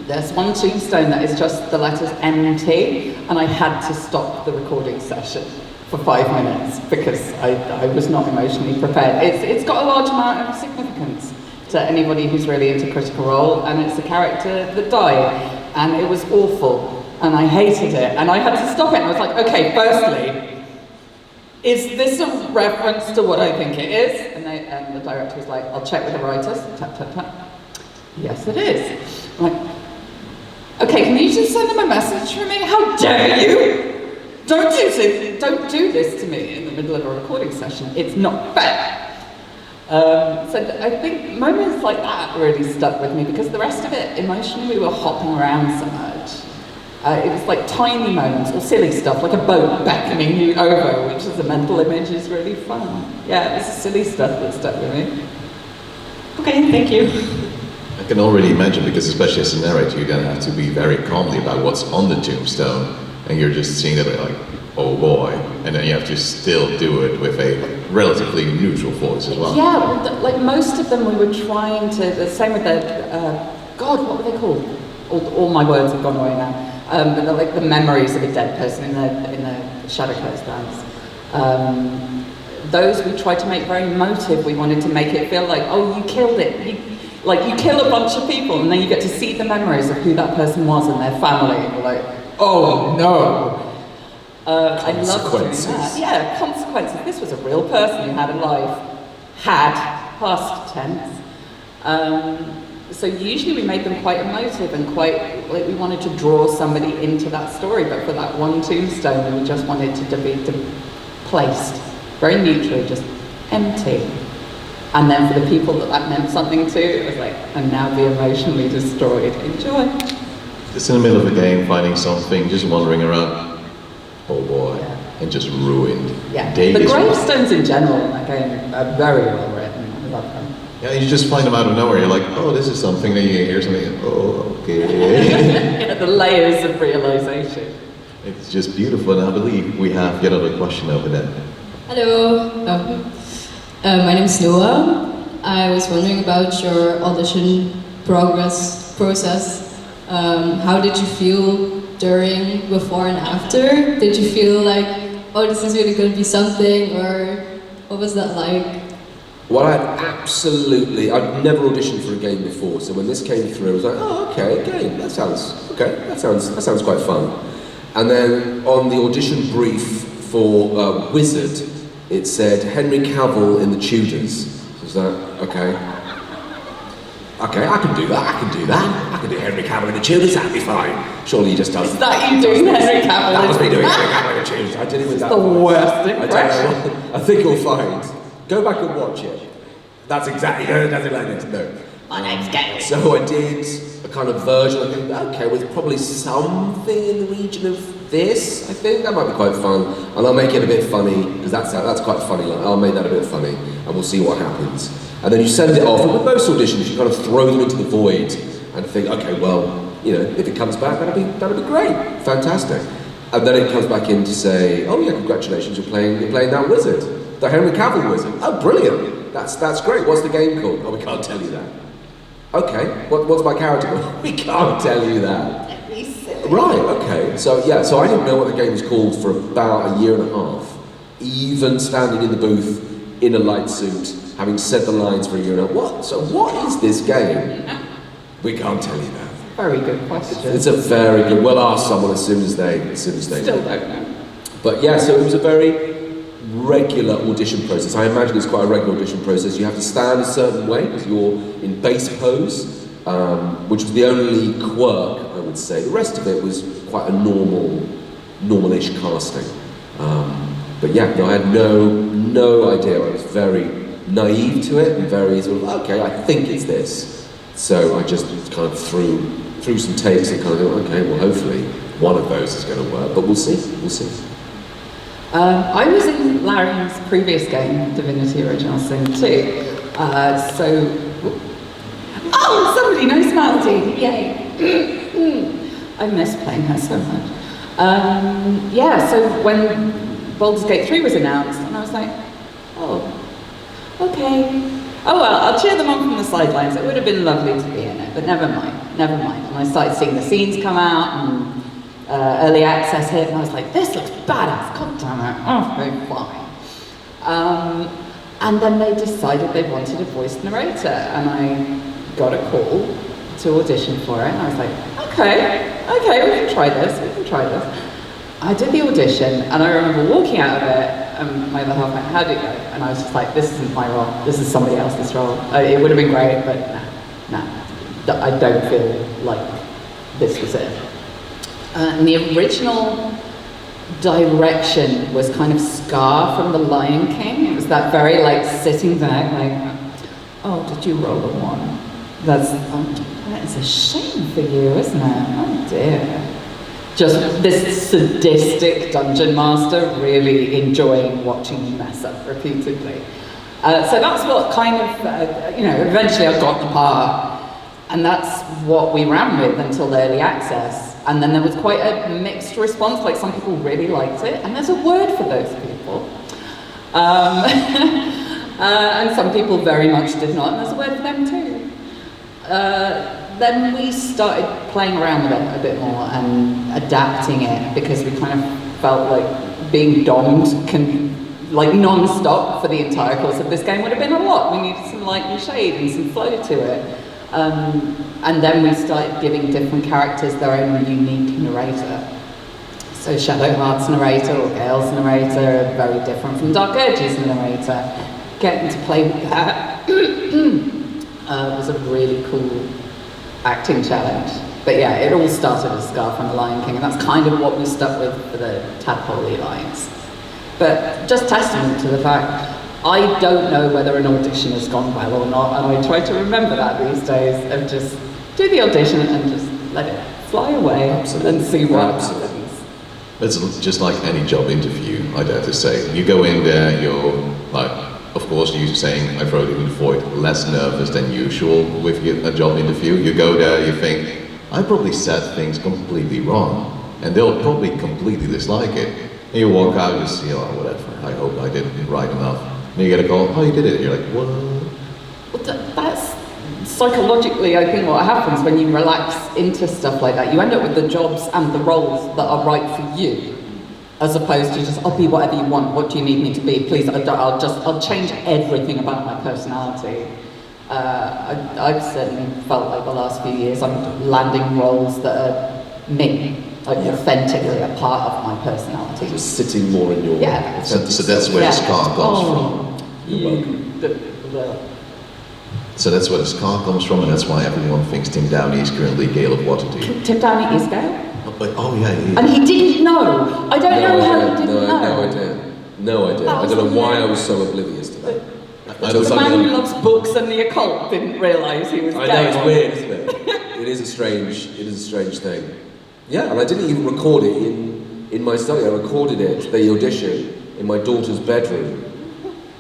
There's one tombstone that is just the letters MT, and I had to stop the recording session for 5 minutes because I was not emotionally prepared. It's got a large amount of significance to anybody who's really into Critical Role, and it's a character that died, and it was awful, and I hated it, and I had to stop it, and I was like, okay, firstly, is this a reference to what I think it is? And it? And the director was like, I'll check with the writers. Tap, tap, tap. Yes, it is. I'm like, okay, can you just send them a message for me? How dare you? Don't do this to me in the middle of a recording session. It's not fair. So I think moments like that really stuck with me because the rest of it, emotionally, we were hopping around so much. It was like tiny moments or silly stuff, like a boat beckoning you over, which is a mental image, is really fun. Yeah, it was silly stuff that stuck with me. Okay, thank you. I can already imagine, because especially as a narrator, you're gonna have to be very calmly about what's on the tombstone, and you're just seeing that like, oh boy, and then you have to still do it with a relatively neutral voice as well. Yeah, well, like most of them we were trying to, the same with the, God, what were they called? All my words have gone away now. But they're like the memories of a dead person in the shadow close bands. Those we tried to make very emotive. We wanted to make it feel like, oh, you killed it. You kill a bunch of people and then you get to see the memories of who that person was and their family. And you're like, oh no. I love doing that. Yeah, consequences. This was a real person who had a life. Had, past tense. So usually we made them quite emotive and quite, like we wanted to draw somebody into that story, but for that one tombstone we just wanted to be placed very neutrally, just empty. And then for the people that meant something to, it was like, and now be emotionally destroyed. Enjoy. Just in the middle of a game, finding something, just wandering around, oh boy, and just ruined. Yeah, the gravestones in general in that game are very well written. I love them. Yeah, you just find them out of nowhere. You're like, oh, this is something. Then you hear something. Oh, okay. Yeah, the layers of realization. It's just beautiful, and I believe we have yet another question over there. Hello. My name is Noah. I was wondering about your audition process. How did you feel during, before, and after? Did you feel like, oh, this is really going to be something, or what was that like? Well, I'd never auditioned for a game before, so when this came through, I was like, oh, okay, a game, that sounds quite fun. And then on the audition brief for Wizard, it said Henry Cavill in the Tudors. Was that, okay, I can do that, I can do Henry Cavill in the Tudors, that'd be fine. Surely he just does. Is that you doing Henry Cavill? That was me doing Henry Cavill in the Tudors. I did it with that. The worst impression. I think you'll find. Go back and watch it. That's exactly like this. No. My name's Gail. So I did a kind of version. I think, okay, with probably something in the region of this. I think that might be quite fun, and I'll make it a bit funny because that's quite funny. Like, I'll make that a bit funny, and we'll see what happens. And then you send it off. And with most auditions, you kind of throw them into the void and think, okay, well, if it comes back, that'll be great, fantastic. And then it comes back in to say, oh yeah, congratulations, you're playing that wizard. The Henry Cavill wizard. Oh, brilliant. That's great. What's the game called? Oh, we can't tell you that. Okay. What's my character called? We can't tell you that. Right, okay. So I didn't know what the game was called for about a year and a half. Even standing in the booth in a light suit, having said the lines for a year and a half. What is this game? We can't tell you that. Very good question. It's a very good, we'll ask someone as soon as they Still don't know. But yeah, so it was a very regular audition process. I imagine it's quite a regular audition process. You have to stand a certain way because you're in base pose, which was the only quirk, I would say. The rest of it was quite a normal-ish casting. But yeah, no, I had no idea. I was very naive to it and very sort of, okay, I think it's this. So I just kind of threw some takes and kind of thought, okay, well hopefully one of those is going to work, but we'll see. I was in Larry's previous game, Divinity Original Sin 2, somebody knows Melody, yay! I miss playing her so much. So when Baldur's Gate 3 was announced, and I was like, oh, okay. Oh well, I'll cheer them on from the sidelines. It would have been lovely to be in it, but never mind. And I started seeing the scenes come out, and early access hit, and I was like, this looks badass, god damn it, okay, fine. And then they decided they wanted a voice narrator, and I got a call to audition for it, and I was like, okay, we can try this. I did the audition, and I remember walking out of it, and my other half went, how'd it go? And I was just like, this isn't my role, this is somebody else's role. It would have been great, but nah, I don't feel like this was it. And the original direction was kind of Scar from The Lion King. It was that very like sitting back, like, oh, did you roll a 1? That is a shame for you, isn't it? Oh dear. Just this sadistic dungeon master really enjoying watching you mess up repeatedly. So that's what kind of, eventually I got the part, and that's what we ran with until early access. And then there was quite a mixed response, like some people really liked it, and there's a word for those people. And some people very much did not, and there's a word for them too. Then we started playing around with it a bit more and adapting it, because we kind of felt like being dommed non-stop for the entire course of this game would have been a lot. We needed some light and shade and some flow to it. And then we started giving different characters their own unique narrator. So Shadowheart's narrator or Gale's narrator are very different from Dark Urge's narrator. Getting to play with that was a really cool acting challenge. But yeah, it all started as Scar from The Lion King, and that's kind of what we stuck with for the Tadpole lines. But just testament to the fact, I don't know whether an audition has gone well or not, and I try to remember that these days, of just do the audition and just let it fly away and see what happens. It's just like any job interview, I dare to say. You go in there, you're like, of course, you're saying, I've wrote it in void, less nervous than usual with a job interview. You go there, you think, I probably said things completely wrong, and they'll probably completely dislike it. And you walk out, you see, oh, whatever, I hope I did it right enough. And you get a call, oh, you did it. You're like, what? Well, that's psychologically, I think, what happens when you relax into stuff like that. You end up with the jobs and the roles that are right for you, as opposed to just, I'll be whatever you want. What do you need me to be? Please, I'll change everything about my personality. I've certainly felt like the last few years I'm landing roles that are me. Like authentically a part of my personality. Just sitting more in your... Yeah. So that's where the Scar comes from. You're welcome. So that's where the Scar comes from, and that's why everyone thinks Tim Downie is currently Gale of Waterdeep. Tim Downie is Gale? Oh yeah, he is. And he didn't know! I don't know how he didn't know. No idea. No idea. I don't know why I was so oblivious to that. The man who loves books and the occult didn't realise he was Gale. I know, it's weird, isn't it? It is a strange thing. Yeah, and I didn't even record it in my study. I recorded it, the audition, in my daughter's bedroom,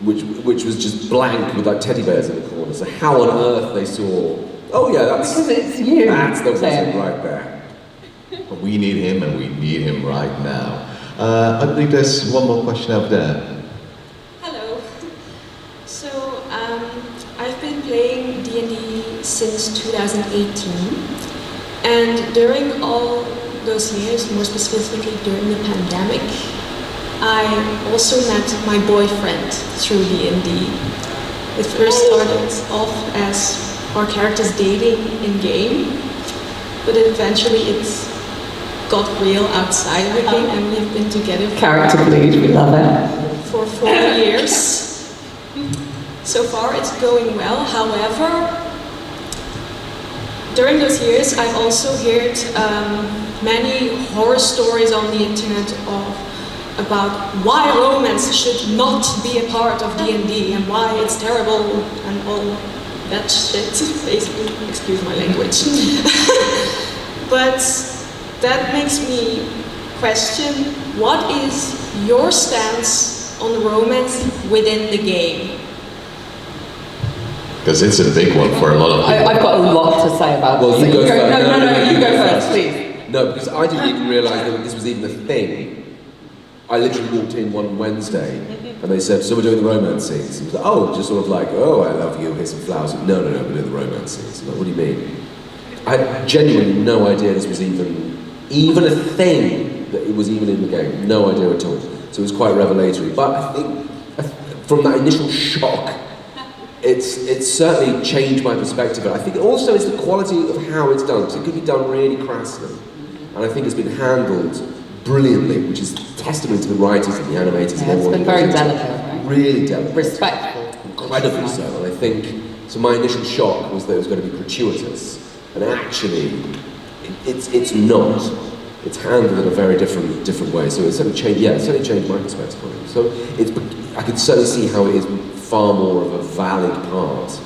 which was just blank with like teddy bears in the corner. So how on earth they saw, oh yeah, because it's you. That's the wizard right there. But we need him, and we need him right now. I believe there's one more question out there. Hello. So, I've been playing D&D since 2018. And during all those years, more specifically during the pandemic, I also met my boyfriend through D&D. It first started off as our characters dating in-game, but eventually it got real outside of the game, and we've been together Character bleed, we love it. For 4 years. So far it's going well, however, during those years, I've also heard many horror stories on the internet about why romance should not be a part of D&D and why it's terrible and all that shit, basically, excuse my language. But that makes me question, what is your stance on romance within the game? Because it's a big one for a lot of people. I've got a lot to say about this. Well, you go first. No, you go first, please. No, because I didn't even realise that this was even a thing. I literally walked in one Wednesday, and they said, so we're doing the romance scenes. It was like, oh, just sort of like, oh, I love you, here's some flowers. No, we're doing the romance scenes. I'm like, what do you mean? I had genuinely no idea this was even a thing, that it was even in the game. No idea at all. So it was quite revelatory. But I think from that initial shock, it's certainly changed my perspective. But I think also it's the quality of how it's done, because it could be done really crassly. And I think it's been handled brilliantly, which is testament to the writers and the animators and Yeah, it's everyone. been who very goes into it. delicate, right? Really delicate. Respectful. Incredibly so, and I think, so my initial shock was that it was going to be gratuitous, and actually, it's not. It's handled in a very different way, so it certainly changed my perspective on it. So I could certainly see how it is far more of a valid part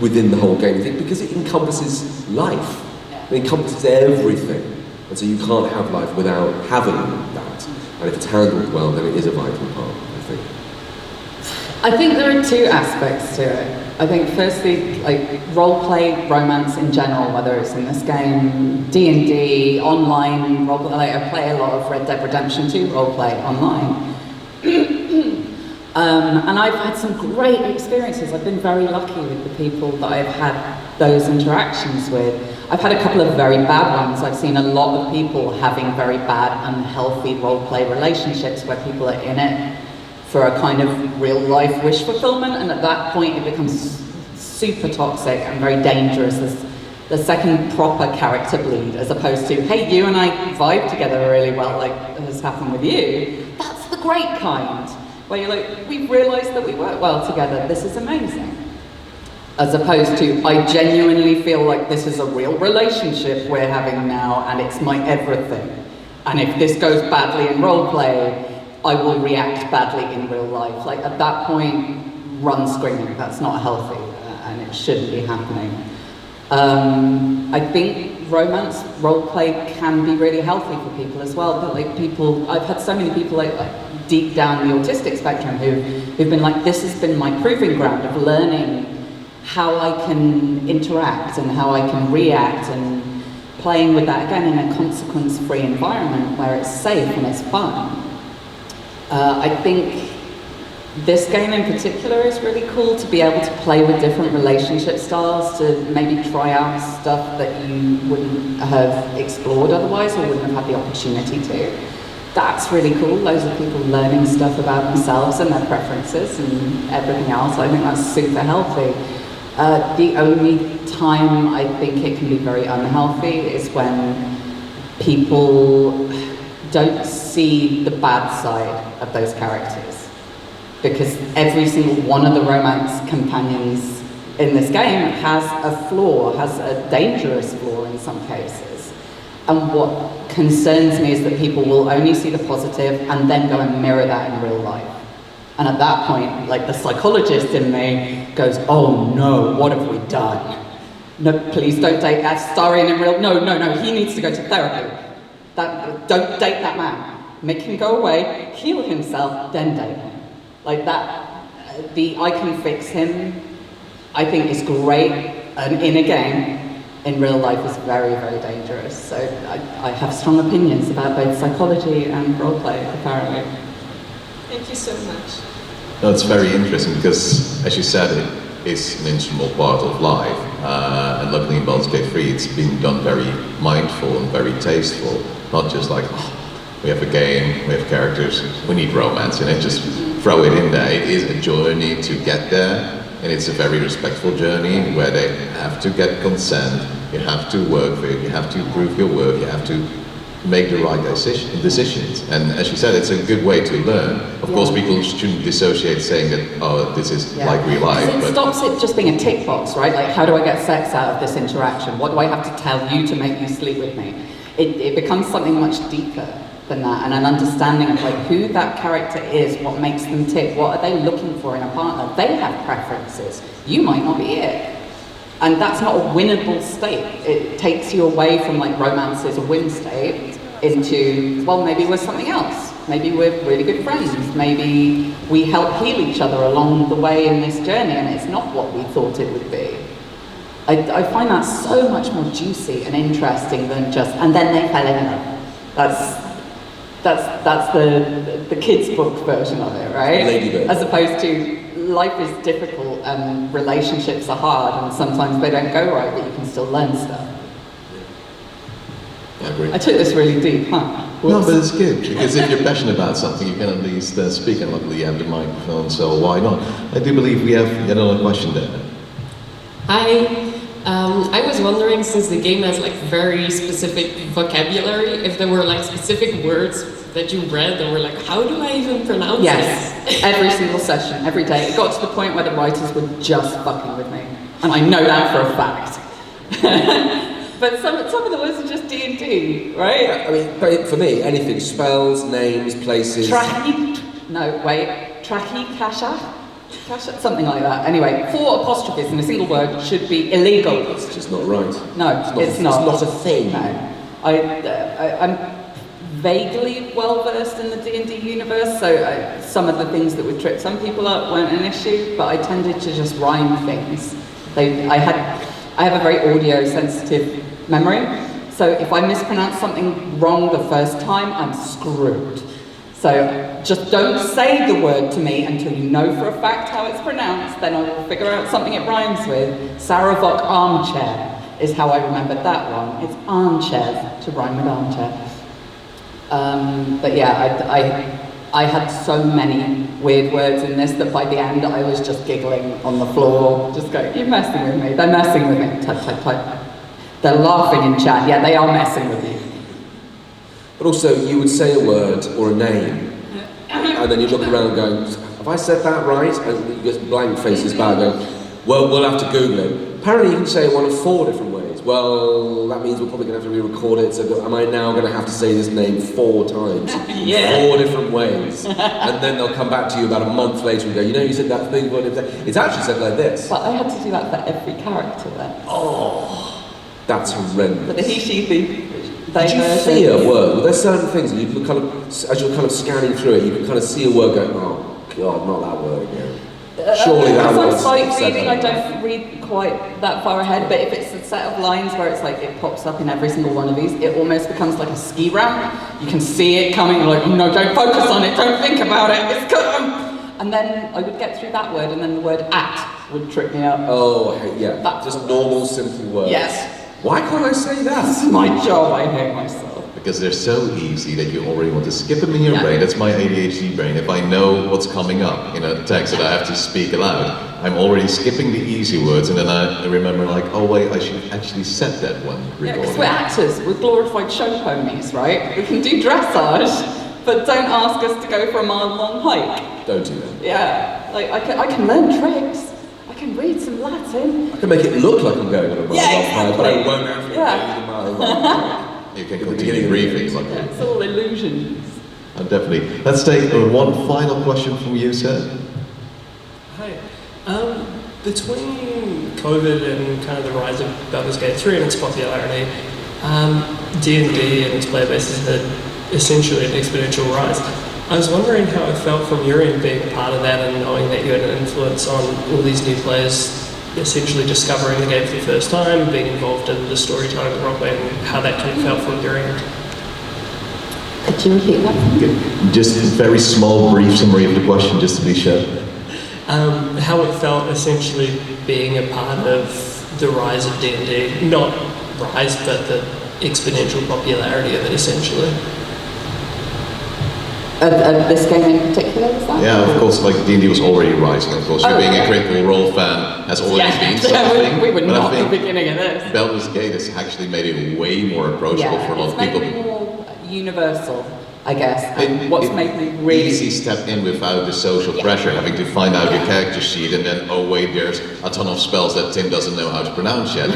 within the whole game thing, because it encompasses life. It encompasses everything. And so you can't have life without having that. And if it's handled well, then it is a vital part, I think. I think there are two aspects to it. I think firstly, like role-play, romance in general, whether it's in this game, D&D, online, like I play a lot of Red Dead Redemption 2 role-play online. And I've had some great experiences. I've been very lucky with the people that I've had those interactions with. I've had a couple of very bad ones. I've seen a lot of people having very bad, unhealthy role-play relationships where people are in it for a kind of real-life wish fulfillment, and at that point it becomes super toxic and very dangerous as the second proper character bleed, as opposed to, hey, you and I vibe together really well, like has happened with you. That's the great kind, where you're like, we've realised that we work well together, this is amazing. As opposed to, I genuinely feel like this is a real relationship we're having now and it's my everything. And if this goes badly in roleplay, I will react badly in real life. Like at that point, run screaming, that's not healthy and it shouldn't be happening. I think romance, roleplay can be really healthy for people as well, but like people, I've had so many people like deep down the autistic spectrum who've been like, this has been my proving ground of learning how I can interact and how I can react, and playing with that again in a consequence-free environment where it's safe and it's fun. I think this game in particular is really cool to be able to play with different relationship styles, to maybe try out stuff that you wouldn't have explored otherwise or wouldn't have had the opportunity to. That's really cool. Loads of people learning stuff about themselves and their preferences and everything else. I think that's super healthy. The only time I think it can be very unhealthy is when people don't see the bad side of those characters. Because every single one of the romance companions in this game has a flaw, has a dangerous flaw in some cases. And what concerns me is that people will only see the positive and then go and mirror that in real life. And at that point, like the psychologist in me goes, oh no, what have we done? No, please don't date that starring in real, no, he needs to go to therapy. Don't date that man. Make him go away, heal himself, then date him. Like that, the I can fix him, I think is great, and in a game, in real life is very, very dangerous. So I have strong opinions about both psychology and roleplay, apparently. Thank you so much. No, it's very interesting because, as you said, it is an integral part of life. And luckily in Baldur's Gate 3, it's been done very mindful and very tasteful. Not just like, oh, we have a game, we have characters, we need romance in it, just throw it in there. It is a journey to get there, and it's a very respectful journey where they have to get consent, you have to work for it, you have to prove your work, you have to make the right decisions. And as you said, it's a good way to learn. Of course, people shouldn't dissociate saying that, oh, this is like real life. It stops it just being a tick box, right? Like, how do I get sex out of this interaction? What do I have to tell you to make you sleep with me? It becomes something much deeper than that, and an understanding of like who that character is, what makes them tick, what are they looking for in a partner. They have preferences. You might not be it. And that's not a winnable state. It takes you away from like romance as a win state into, well, maybe we're something else. Maybe we're really good friends. Maybe we help heal each other along the way in this journey, and it's not what we thought it would be. I find that so much more juicy and interesting than just, and then they fell in love. That's the kids' book version of it, right? Ladybird. As opposed to, life is difficult and relationships are hard and sometimes they don't go right, but you can still learn stuff. I agree. I took this really deep, huh? No, but it's good, because if you're passionate about something, you can at least speak, and luckily you have the microphone, so why not? I do believe we have yet another question there. Hi. I was wondering, since the game has like very specific vocabulary, if there were like specific words that you read and were like, how do I even pronounce Yes, this? every single session, every day. It got to the point where the writers were just fucking with me. And I know that for a fact. But some of the words are just D&D, right? Yeah, I mean, but for me, anything, spells, names, places. Kasha, something like that. Anyway, 4 apostrophes in a single word should be illegal. It's just not right. No, it's not. It's not a thing. No. I'm vaguely well versed in the D&D universe, so some of the things that would trip some people up weren't an issue, but I tended to just rhyme things. I have a very audio sensitive memory, so if I mispronounce something wrong the first time, I'm screwed. So just don't say the word to me until you know for a fact how it's pronounced, then I will figure out something it rhymes with. Saravok armchair is how I remembered that one. It's armchair to rhyme with armchair. But yeah, I had so many weird words in this that by the end I was just giggling on the floor, just going, you're messing with me, they're messing with me, type, type, type. They're laughing in chat, yeah, they are messing with me. But also, you would say a word or a name, and then you look around going, have I said that right? And you get blank faces back going, well, we'll have to Google it. Apparently you can say one of 4 different ways. Well, that means we're probably going to have to re-record it, so am I now going to have to say this name 4 times? Yeah. 4 different ways. And then they'll come back to you about a month later and go, you know, you said that thing, but it's actually said like this. But I had to do that for every character then. Oh, that's horrendous. But the he, she, they Did you see a word? Were there certain things that you could kind of, as you're kind of scanning through it, you could kind of see a word going, oh God, not that word again. Surely that was. Because I'm sight reading, I don't read quite that far ahead, but if it's a set of lines where it's like it pops up in every single one of these, it almost becomes like a ski ramp. You can see it coming, you're like, no, don't focus on it, don't think about it, it's coming. And then I would get through that word, and then the word at would trip me up. Oh, yeah, just normal, simple words. Yes. Why can't I say that? This is my job, I hate myself. Because they're so easy that you already want to skip them in your brain. That's my ADHD brain. If I know what's coming up in a text that I have to speak aloud, I'm already skipping the easy words, and then I remember like, oh wait, I should actually set that one. Yeah, because we're actors, we're glorified show ponies, right? We can do dressage, but don't ask us to go for a mile-long hike. Don't do that. Yeah, like I can learn tricks. I can read some Latin. I can make it look like I'm going on a mile hike, but I won't actually go a mile hike. You can continue briefing. Like It's all illusions. Definitely. Let's take one final question from you, sir. Hi. Between COVID and kind of the rise of Baldur's Gate 3 and its popularity, D&D and its player base has had essentially an exponential rise. I was wondering how it felt from your end being a part of that and knowing that you had an influence on all these new players essentially discovering the game for the first time, being involved in the storytelling and role-playing, and how that kind of felt from your end. Could you repeat that? Just a very small, brief summary of the question, just to be sure. How it felt essentially being a part of the rise of D&D, not rise, but the exponential popularity of it essentially. Of this game in particular, is that? Yeah, of course, like D&D was already rising, of course. You being a Critical Role fan has already been something. We were but not I think the beginning of this. Baldur's Gate has actually made it way more approachable for a lot of people. It's made it more universal, I guess. And what's made me really easy step in without the social pressure, having to find out your character sheet and then, oh wait, there's a ton of spells that Tim doesn't know how to pronounce yet.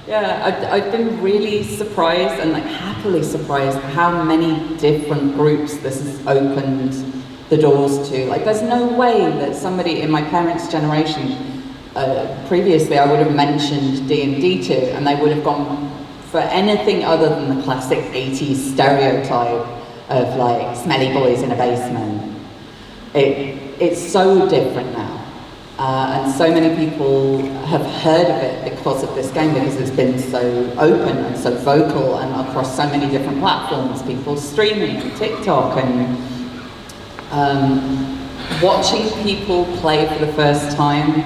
Yeah, I've been really surprised and like happily surprised how many different groups this has opened the doors to. Like there's no way that somebody in my parents' generation, previously I would have mentioned D&D to, and they would have gone for anything other than the classic 80s stereotype of like smelly boys in a basement. It's so different now. And so many people have heard of it because of this game, because it's been so open and so vocal and across so many different platforms, people streaming and TikTok, and watching people play for the first time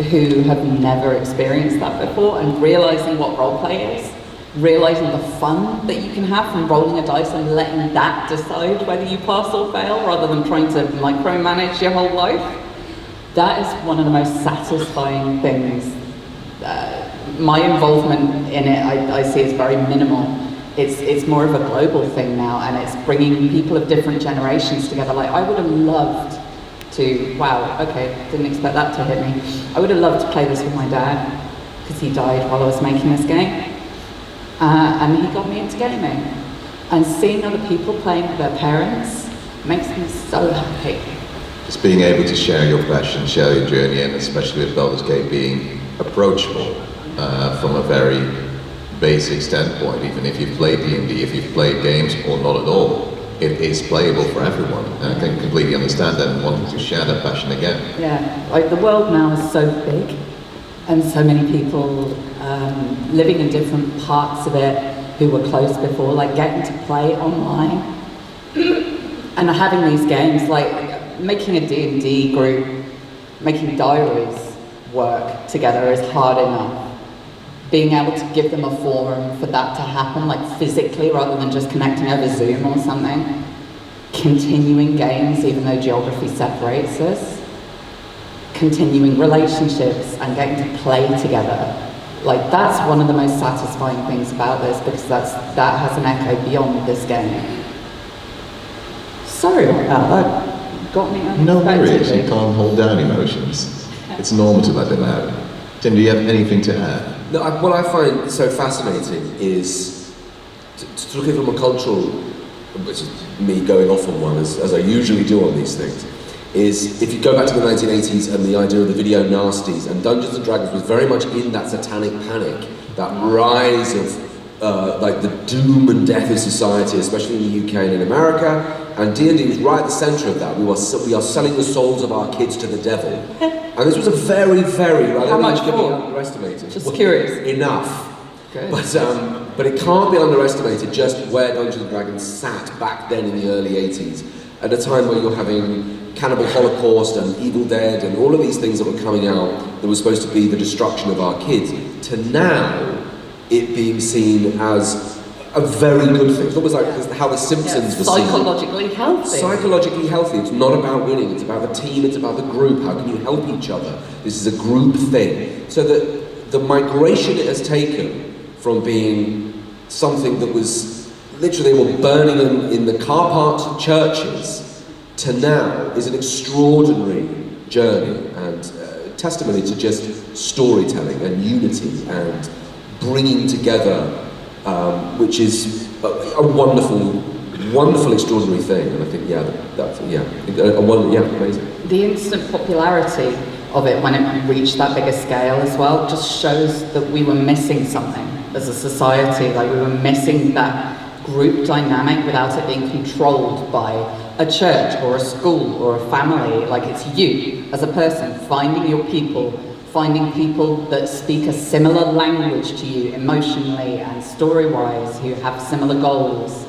who have never experienced that before, and realizing what roleplay is, realizing the fun that you can have from rolling a dice and letting that decide whether you pass or fail rather than trying to micromanage your whole life. That is one of the most satisfying things. My involvement in it, I see as very minimal. it's more of a global thing now, and it's bringing people of different generations together. Like, I would have loved to, wow, okay, didn't expect that to hit me. I would have loved to play this with my dad, because he died while I was making this game. And he got me into gaming. And seeing other people playing with their parents makes me so happy. Just being able to share your passion, share your journey, and especially with Baldur's Gate being approachable from a very basic standpoint, even if you've played D&D, if you've played games or not at all, it is playable for everyone. And I can completely understand that and wanting to share that passion again. Yeah, like the world now is so big, and so many people living in different parts of it who were close before, like getting to play online and having these games, like making a D&D group, making diaries work together is hard enough. Being able to give them a forum for that to happen, like physically, rather than just connecting over Zoom or something. Continuing games, even though geography separates us. Continuing relationships and getting to play together. Like, that's one of the most satisfying things about this, because that has an echo beyond this game. Sorry about that. Got me unexpectedly. No worries, you can't hold down emotions. It's normal to let them out. Tim, do you have anything to add? No, what I find so fascinating is to look at it from a cultural, which is me going off on one as I usually do on these things, is if you go back to the 1980s and the idea of the video nasties, and Dungeons and Dragons was very much in that satanic panic, that rise of like the doom and death of society, especially in the UK and in America, and D&D was right at the centre of that. We are selling the souls of our kids to the devil. And this was a very, very, I don't think it can be underestimated. Just curious. Enough. Good. But it can't be underestimated just where Dungeons and Dragons sat back then in the early 80s, at a time where you're having Cannibal Holocaust and Evil Dead and all of these things that were coming out that were supposed to be the destruction of our kids, to now it being seen as a very good thing. It's almost like how The Simpsons were seen. Psychologically healthy. Psychologically healthy. It's not about winning, it's about the team, it's about the group. How can you help each other? This is a group thing. So that the migration it has taken from being something that was literally, they were burning them in the car parks of churches, to now is an extraordinary journey and testimony to just storytelling and unity and bringing together, which is a wonderful, wonderful, extraordinary thing. And I think, amazing. The instant popularity of it when it reached that bigger scale as well just shows that we were missing something as a society. Like, we were missing that group dynamic without it being controlled by a church or a school or a family. Like, it's you as a person finding your people, finding people that speak a similar language to you emotionally and story-wise, who have similar goals,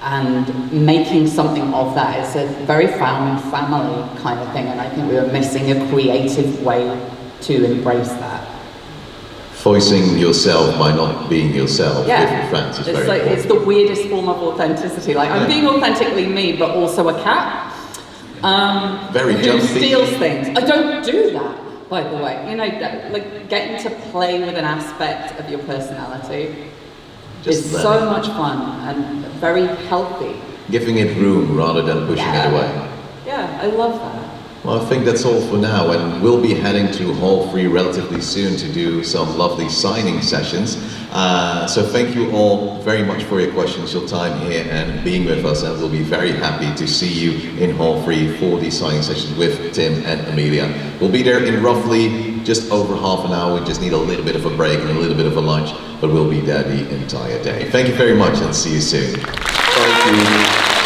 and making something of that. It's a very found family kind of thing, and I think we were missing a creative way to embrace that. Voicing yourself by not being yourself with your friends is very important. It's the weirdest form of authenticity. Like, I'm being authentically me, but also a cat. Very who jumpy. steals things. I don't do that, by the way. You know, like, getting to play with an aspect of your personality is so much fun and very healthy. Giving it room rather than pushing it away. Yeah, I love that. Well, I think that's all for now, and we'll be heading to Hall 3 relatively soon to do some lovely signing sessions. So thank you all very much for your questions, your time here and being with us, and we'll be very happy to see you in Hall 3 for these signing sessions with Tim and Amelia. We'll be there in roughly just over half an hour. We just need a little bit of a break and a little bit of a lunch, but we'll be there the entire day. Thank you very much and see you soon. Thank you.